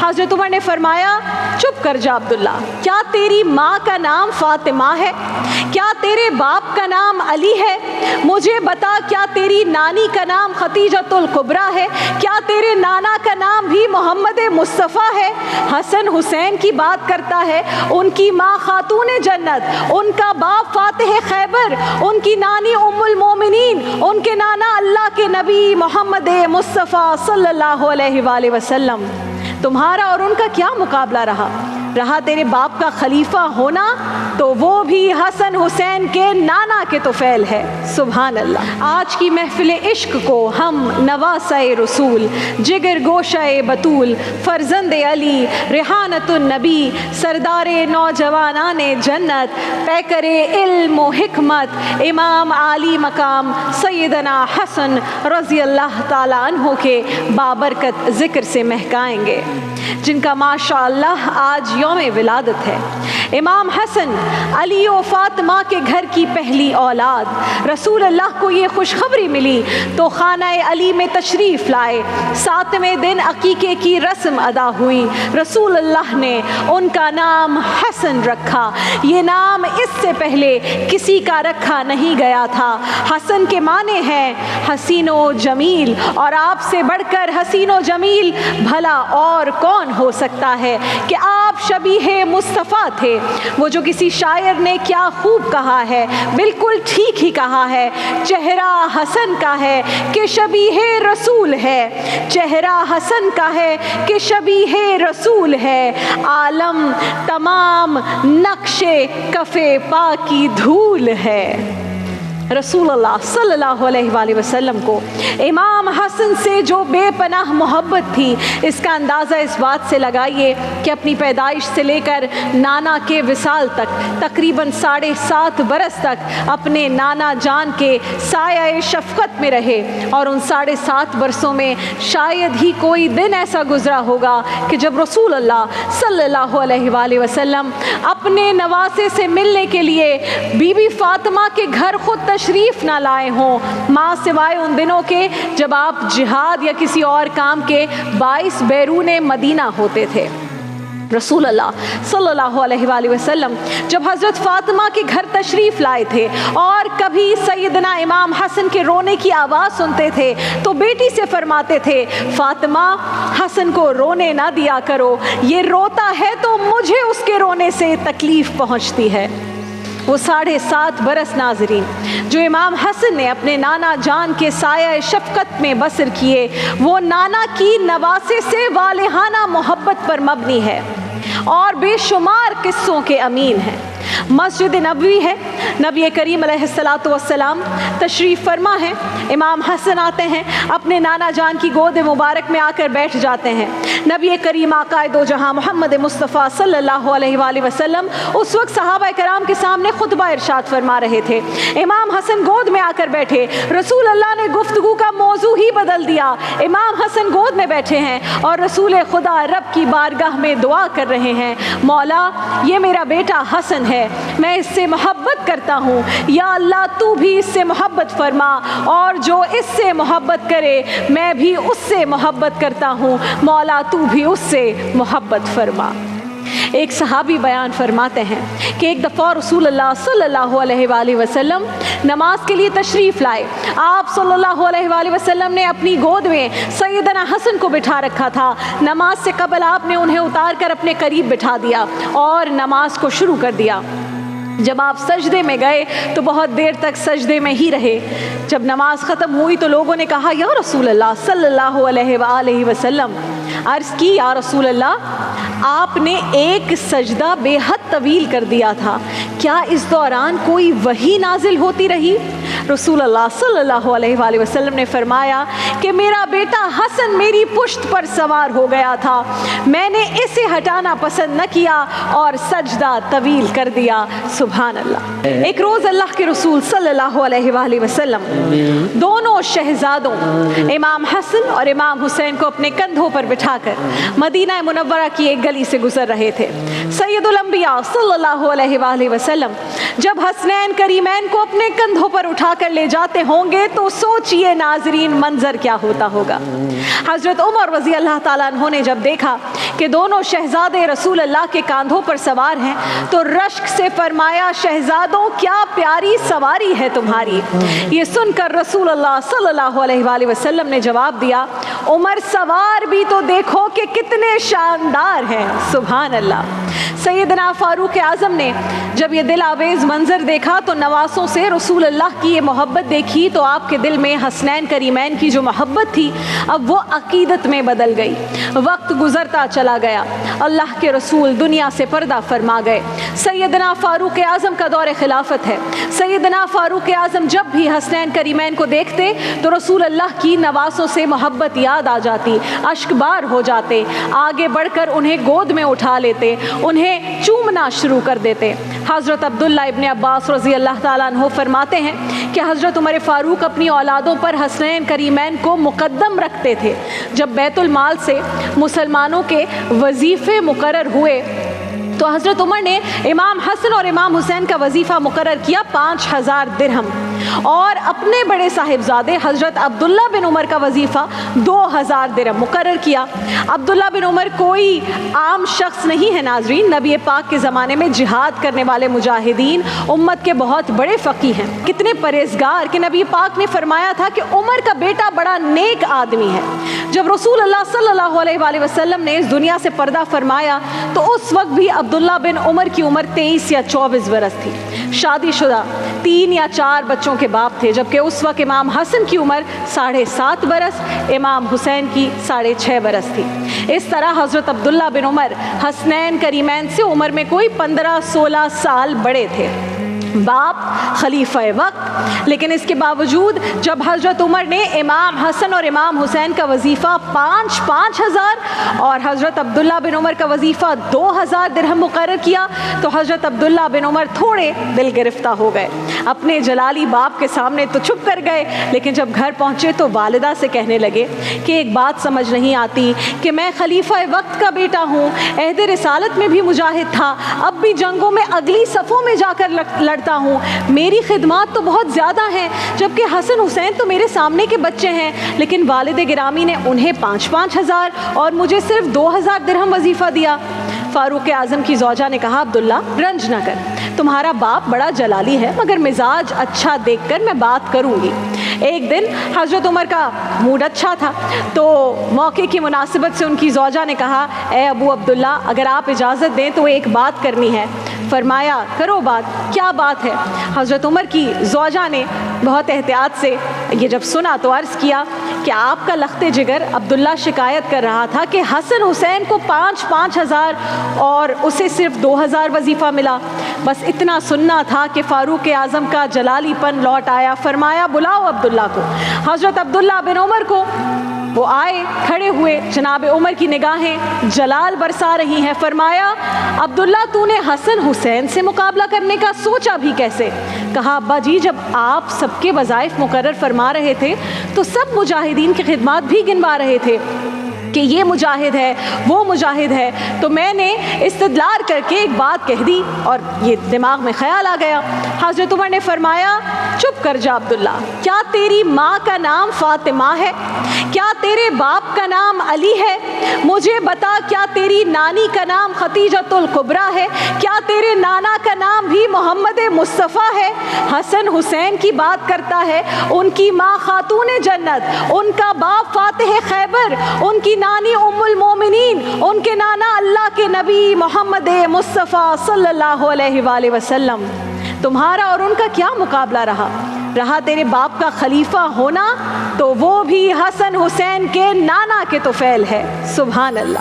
حضرت عمر نے فرمایا چپ کر جا عبداللہ، کیا تیری ماں کا نام فاطمہ ہے؟ کیا تیرے باپ کا نام علی ہے؟ مجھے بتا کیا تیری نانی کا نام خدیجۃ الکبریٰ ہے؟ کیا تیرے نانا کا نام بھی محمد مصطفیٰ ہے؟ حسن حسین کی بات کرتا ہے، ان کی ماں خاتون جنت، ان کا باپ فاتح خیبر، ان کی نانی ام المومنین، ان کے نانا اللہ کے نبی محمد مصطفیٰ صلی اللہ علیہ وآلہ وسلم۔ تمہارا اور ان کا کیا مقابلہ رہا تیرے باپ کا خلیفہ ہونا تو وہ بھی حسن حسین کے نانا کے طفیل ہے۔ سبحان اللہ۔ آج کی محفل عشق کو ہم نواسہ رسول، جگر گوشہ بطول، فرزند علی، ریحانت النبی، سردار نوجوانان جنت، پیکر علم و حکمت، امام عالی مقام سیدنا حسن رضی اللہ تعالیٰ عنہ کے بابرکت ذکر سے مہکائیں گے، جن کا ماشاء اللہ آج یوم ولادت ہے۔ امام حسن علی و فاطمہ کے گھر کی پہلی اولاد، رسول اللہ کو یہ خوشخبری ملی تو خانہ علی میں تشریف لائے۔ 7ویں دن عقیقے کی رسم ادا ہوئی، رسول اللہ نے ان کا نام حسن رکھا۔ یہ نام اس سے پہلے کسی کا رکھا نہیں گیا تھا۔ حسن کے معنی ہیں حسین و جمیل، اور آپ سے بڑھ کر حسین و جمیل بھلا اور کون ہو سکتا ہے کہ آپ شبیہ مصطفیٰ تھے۔ وہ جو کسی شاعر نے کیا خوب کہا ہے، بالکل ٹھیک ہی کہا ہے، چہرہ حسن کا ہے کہ شبیہ رسول ہے، چہرہ حسن کا ہے کہ شبیہ رسول ہے، عالم تمام نقش کف پا کی دھول ہے۔ رسول اللہ صلی اللہ علیہ وآلہ وسلم کو امام حسن سے جو بے پناہ محبت تھی، اس کا اندازہ اس بات سے لگائیے کہ اپنی پیدائش سے لے کر نانا کے وصال تک تقریباً 7.5 برس تک اپنے نانا جان کے سایہ شفقت میں رہے، اور ان 7.5 برسوں میں شاید ہی کوئی دن ایسا گزرا ہوگا کہ جب رسول اللہ صلی اللہ علیہ وآلہ وسلم اپنے نواسے سے ملنے کے لیے بی بی فاطمہ کے گھر خود تشریف نہ لائے ہوں، ماں سوائے ان دنوں کے جب آپ جہاد یا کسی اور کام کے باعث بیرون مدینہ ہوتے تھے۔ رسول اللہ صلی اللہ علیہ وآلہ وسلم جب حضرت فاطمہ کے گھر تشریف لائے تھے اور کبھی سیدنا امام حسن کے رونے کی آواز سنتے تھے تو بیٹی سے فرماتے تھے، فاطمہ حسن کو رونے نہ دیا کرو، یہ روتا ہے تو مجھے اس کے رونے سے تکلیف پہنچتی ہے۔ وہ 7.5 برس ناظرین جو امام حسن نے اپنے نانا جان کے سایہ شفقت میں بسر کیے، وہ نانا کی نواسے سے والہانہ محبت پر مبنی ہے اور بے شمار قصوں کے امین ہیں۔ مسجد نبوی ہے، نبی کریم علیہ السلام تشریف فرما ہے، امام حسن آتے ہیں، اپنے نانا جان کی گود مبارک میں آ کر بیٹھ جاتے ہیں۔ نبی کریم آقا دو جہاں محمد مصطفیٰ صلی اللہ علیہ وآلہ وسلم اس وقت صحابہ کرام کے سامنے خطبہ ارشاد فرما رہے تھے، امام حسن گود میں آ کر بیٹھے، رسول اللہ نے گفتگو کا موضوع ہی بدل دیا، امام حسن گود میں بیٹھے ہیں اور رسول خدا رب کی بارگاہ میں دعا کر رہے ہیں، مولا یہ میرا بیٹا حسن ہے، میں اس سے محبت کرتا ہوں، یا اللہ تو بھی اس سے محبت فرما، اور جو اس سے محبت کرے میں بھی اس سے محبت کرتا ہوں، مولا تو بھی اس سے محبت فرما۔ ایک صحابی بیان فرماتے ہیں کہ ایک دفعہ رسول اللہ صلی اللہ علیہ وآلہ وسلم نماز کے لیے تشریف لائے، آپ صلی اللہ علیہ وآلہ وسلم نے اپنی گود میں سیدنا حسن کو بٹھا رکھا تھا، نماز سے قبل آپ نے انہیں اتار کر اپنے قریب بٹھا دیا اور نماز کو شروع کر دیا۔ جب آپ سجدے میں گئے تو بہت دیر تک سجدے میں ہی رہے، جب نماز ختم ہوئی تو لوگوں نے کہا یا رسول اللہ صلی اللہ علیہ وآلہ وسلم، عرض کی یا رسول اللہ آپ نے ایک سجدہ بے حد طویل کر دیا تھا، کیا اس دوران کوئی وحی نازل ہوتی رہی؟ رسول اللہ صلی اللہ علیہ وآلہ وسلم نے فرمایا کہ میرا بیٹا حسن میری پشت پر سوار ہو گیا تھا، میں نے اسے ہٹانا پسند نہ کیا اور سجدہ طویل کر دیا۔ سبحان اللہ۔ ایک روز اللہ کے رسول صلی اللہ علیہ وآلہ وسلم دونوں شہزادوں امام حسن اور امام حسین کو اپنے کندھوں پر بٹھا کر مدینہ منورہ کی ایک گلی سے گزر رہے تھے۔ سید الانبیاء صلی اللہ علیہ وآلہ وسلم جب حسنین کریمین کو اپنے کندھوں پر اٹھا کر لے جاتے ہوں گے تو سوچئے ناظرین منظر کیا ہوتا ہوگا۔ حضرت عمر رضی اللہ تعالیٰ عنہ نے جب دیکھا کہ دونوں شہزادے رسول اللہ کے کاندھوں پر سوار ہیں تو رشک سے فرمایا شہزادوں کیا پیاری سواری ہے تمہاری۔ یہ سن کر رسول اللہ صلی اللہ علیہ وآلہ وسلم نے جواب دیا عمر سوار بھی تو دیکھو کہ کتنے شاندار ہیں، سبحان اللہ۔ سیدنا فاروق اعظم نے جب یہ دل آویز منظر دیکھا تو نواسوں سے رسول اللہ کی یہ محبت دیکھی تو آپ کے دل میں حسنین کریمین کی جو محبت تھی اب وہ عقیدت میں بدل گئی۔ وقت گزرتا چلا گیا، اللہ کے رسول دنیا سے پردہ فرما گئے۔ سیدنا فاروق اعظم کا دور خلافت ہے۔ سیدنا فاروق اعظم جب بھی حسنین کریمین کو دیکھتے تو رسول اللہ کی نواسوں سے محبت یاد آ جاتی، اشک بار ہو جاتے، آگے بڑھ کر انہیں گود میں اٹھا لیتے، انہیں چومنا شروع کر دیتے۔ حضرت عبداللہ ابن عباس رضی اللہ تعالیٰ عنہ فرماتے ہیں کہ حضرت عمر فاروق اپنی اولادوں پر حسنین کریمین کو مقدم رکھتے تھے۔ جب بیت المال سے مسلمانوں کے وظیفے مقرر ہوئے تو حضرت عمر نے امام حسن اور امام حسین کا وظیفہ مقرر کیا 5000 درہم، اور اپنے بڑے صاحبزادے حضرت عبداللہ بن عمر کا وظیفہ 2000 درہم مقرر کیا۔ عبداللہ بن عمر کوئی عام شخص نہیں ہے ناظرین، نبی پاک کے زمانے میں جہاد کرنے والے مجاہدین، امت کے بہت بڑے فقیہ ہیں، کتنے پرہیزگار کہ نبی پاک نے فرمایا تھا کہ عمر کا بیٹا بڑا نیک آدمی ہے۔ جب رسول اللہ صلی اللہ علیہ وآلہ وسلم نے اس دنیا سے پردہ فرمایا تو اس وقت بھی عبداللہ بن عمر کی عمر 23 یا 24 برس تھی، شادی شدہ 3 یا 4 بچوں کے باپ تھے، جبکہ اس وقت امام حسن کی عمر 7.5 برس، امام حسین کی 6.5 برس تھی۔ اس طرح حضرت عبداللہ بن عمر حسنین کریمین سے عمر میں کوئی 15-16 سال بڑے تھے، باپ خلیفہ وقت، لیکن اس کے باوجود جب حضرت عمر نے امام حسن اور امام حسین کا وظیفہ 5,000 اور حضرت عبداللہ بن عمر کا وظیفہ 2000 درہم مقرر کیا تو حضرت عبداللہ بن عمر تھوڑے دل گرفتہ ہو گئے، اپنے جلالی باپ کے سامنے تو چھپ کر گئے، لیکن جب گھر پہنچے تو والدہ سے کہنے لگے کہ ایک بات سمجھ نہیں آتی کہ میں خلیفہ وقت کا بیٹا ہوں، عہد رسالت میں بھی مجاہد تھا، اب بھی جنگوں میں اگلی صفوں میں جا کر لڑتا ہوں، میری خدمات تو بہت زیادہ ہیں، جبکہ حسن حسین تو میرے سامنے کے بچے ہیں، لیکن والد گرامی نے انہیں 5,000 اور مجھے صرف 2000 درہم وظیفہ دیا۔ فاروق اعظم کی زوجہ نے کہا عبداللہ رنج نہ کر، تمہارا باپ بڑا جلالی ہے مگر مزاج اچھا دیکھ کر میں بات کروں گی۔ ایک دن حضرت عمر کا موڈ اچھا تھا تو موقع کی مناسبت سے ان کی زوجہ نے کہا اے ابو عبداللہ اگر آپ اجازت دیں تو ایک بات کرنی ہے۔ فرمایا کرو بات، کیا بات ہے؟ حضرت عمر کی زوجہ نے بہت احتیاط سے یہ جب سنا تو عرض کیا کہ آپ کا لخت جگر عبداللہ شکایت کر رہا تھا کہ حسن حسین کو 5,000 اور اسے صرف 2000 وظیفہ ملا۔ بس اتنا سننا تھا کہ فاروق اعظم کا جلالی پن لوٹ آیا۔ فرمایا بلاؤ عبداللہ کو۔ حضرت عبداللہ بن عمر کو وہ آئے، کھڑے ہوئے، جناب عمر کی نگاہیں جلال برسا رہی ہیں۔ فرمایا عبداللہ تو نے حسن حسین سے مقابلہ کرنے کا سوچا بھی کیسے؟ کہا ابا جی جب آپ سب کے وظائف مقرر فرما رہے تھے تو سب مجاہدین کی خدمات بھی گنوا رہے تھے کہ یہ مجاہد ہے وہ مجاہد ہے، تو میں نے استدلال کر کے ایک بات کہہ دی اور یہ دماغ میں خیال آ گیا۔ حضرت عمر نے فرمایا چپ کر جا عبداللہ، کیا تیری ماں کا نام فاطمہ ہے؟ کیا تیرے باپ کا نام علی ہے؟ مجھے بتا کیا تیری نانی کا نام خدیجۃ الکبریٰ ہے؟ کیا تیرے نانا کا نام بھی محمد مصطفیٰ ہے؟ حسن حسین کی بات کرتا ہے، ان کی ماں خاتون جنت، ان کا باپ فاتح خیبر، ان کی نانی ام المومنین، ان کے نانا اللہ کے نبی محمد مصطفیٰ صلی اللہ علیہ وآلہ وسلم۔ تمہارا اور ان کا کیا مقابلہ رہا تیرے باپ کا خلیفہ ہونا تو وہ بھی حسن حسین کے نانا کے طفیل ہے۔ سبحان اللہ۔